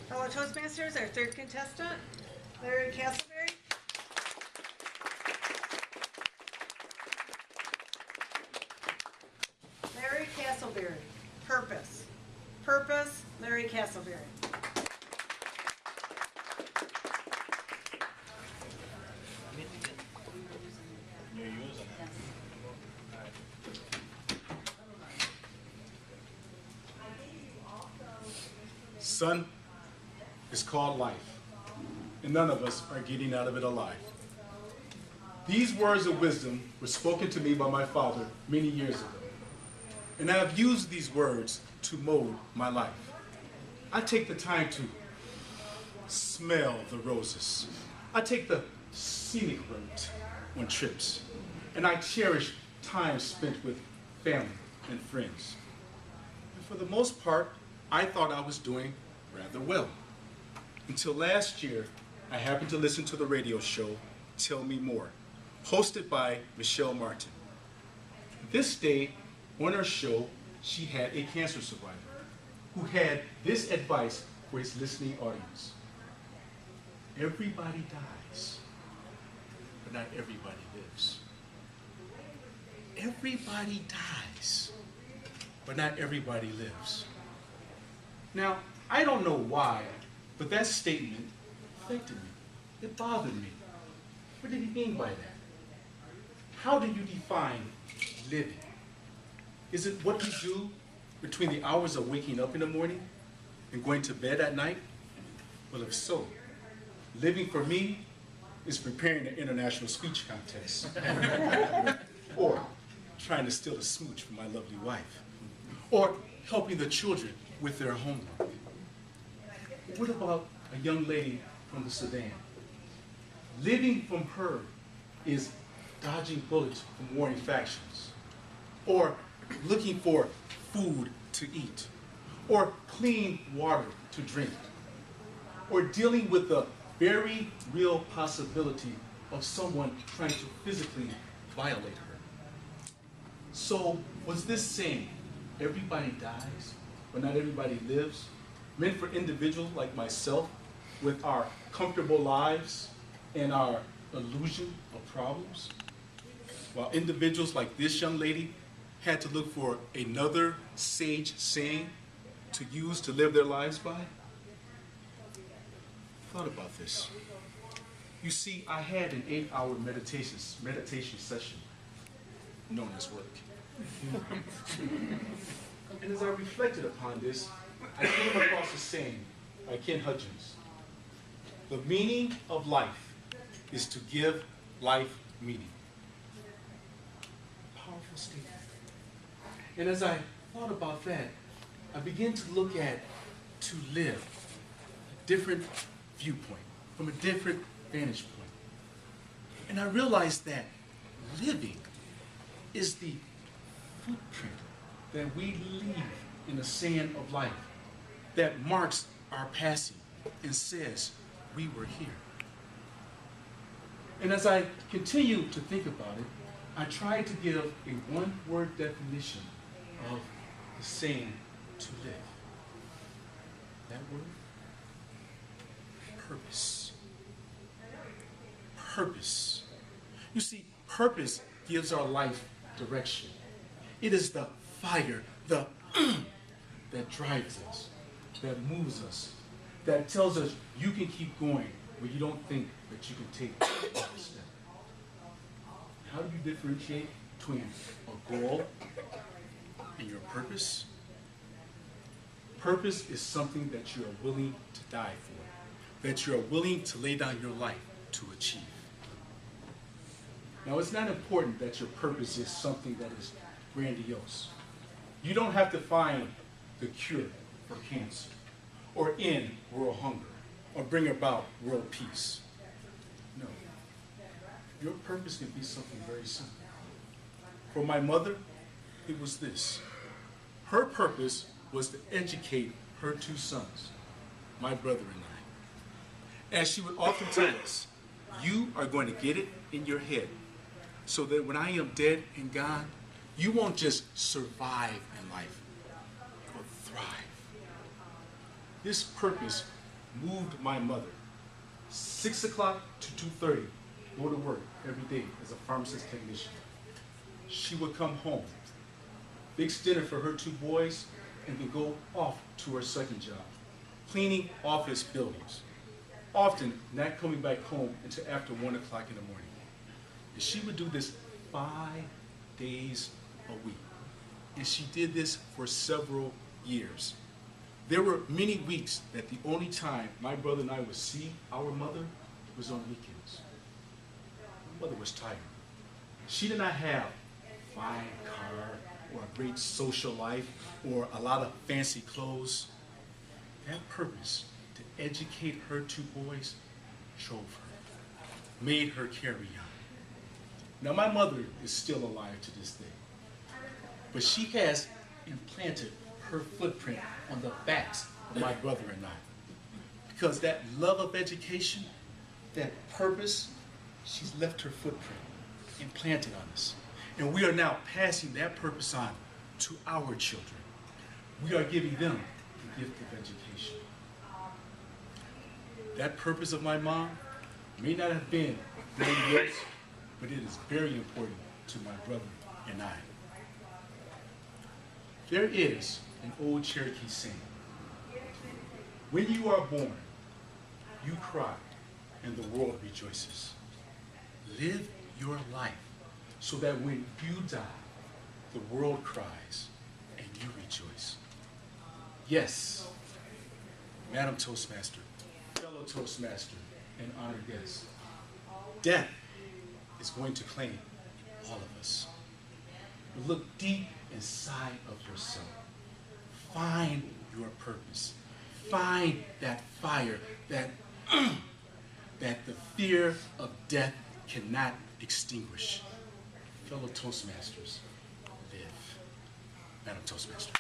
Fellow Toastmasters, our third contestant, Larry Castleberry. Larry Castleberry. Purpose. Purpose, Larry Castleberry. Son, it's called life, and none of us are getting out of it alive. These words of wisdom were spoken to me by my father many years ago, and I have used these words to mold my life. I take the time to smell the roses. I take the scenic route on trips, and I cherish time spent with family and friends. And for the most part, I thought I was doing rather well. Until last year, I happened to listen to the radio show, Tell Me More, hosted by Michelle Martin. This day, on her show, she had a cancer survivor who had this advice for his listening audience. Everybody dies, but not everybody lives. Everybody dies, but not everybody lives. Now, I don't know why, but that statement affected me. It bothered me. What did he mean by that? How do you define living? Is it what you do between the hours of waking up in the morning and going to bed at night? Well, if so, living for me is preparing an international speech contest. Or trying to steal a smooch from my lovely wife. Or helping the children with their homework. What about a young lady from the Sudan? Living from her is dodging bullets from warring factions, or looking for food to eat, or clean water to drink, or dealing with the very real possibility of someone trying to physically violate her. So was this saying, everybody dies, but not everybody lives, meant for individuals like myself with our comfortable lives and our illusion of problems? While individuals like this young lady had to look for another sage saying to use to live their lives by? Thought about this. You see, I had an 8-hour meditation session known as work. And as I reflected upon this, I came across a saying by Ken Hudgens. The meaning of life is to give life meaning. Powerful statement. And as I thought about that, I began to look at to live a different viewpoint, from a different vantage point. And I realized that living is the footprint that we leave in the sand of life that marks our passing and says we were here. And as I continued to think about it, I tried to give a one-word definition of the saying to live. That word? Purpose. Purpose. You see, purpose gives our life direction. It is the fire, the that drives us, that moves us, that tells us you can keep going when you don't think that you can take a step. How do you differentiate between a goal and your purpose? Purpose is something that you are willing to die for, that you are willing to lay down your life to achieve. Now, it's not important that your purpose is something that is grandiose. You don't have to find the cure for cancer, or end world hunger, or bring about world peace. No. Your purpose can be something very simple. For my mother, it was this. Her purpose was to educate her two sons, my brother and I. As she would often tell us, you are going to get it in your head so that when I am dead and gone, you won't just survive in life, you will thrive. This purpose moved my mother. 6 o'clock to 2:30, go to work every day as a pharmacist technician. She would come home, fix dinner for her two boys, and then go off to her second job, cleaning office buildings, often not coming back home until after 1 o'clock in the morning. And she would do this 5 days a week. And she did this for several years. There were many weeks that the only time my brother and I would see our mother was on weekends. My mother was tired. She did not have a fine car or a great social life or a lot of fancy clothes. That purpose to educate her two boys drove her, made her carry on. Now my mother is still alive to this day, but she has implanted her footprint on the backs of my brother and I. Because that love of education, that purpose, she's left her footprint implanted on us. And we are now passing that purpose on to our children. We are giving them the gift of education. That purpose of my mom may not have been grandiose, but it is very important to my brother and I. There is an old Cherokee saying, when you are born, you cry and the world rejoices. Live your life so that when you die, the world cries and you rejoice. Yes, Madam Toastmaster, fellow Toastmaster, and honored guests, death is going to claim all of us. Look deep inside of yourself. Find your purpose. Find that fire that the fear of death cannot extinguish. Fellow Toastmasters, live. Madam Toastmaster.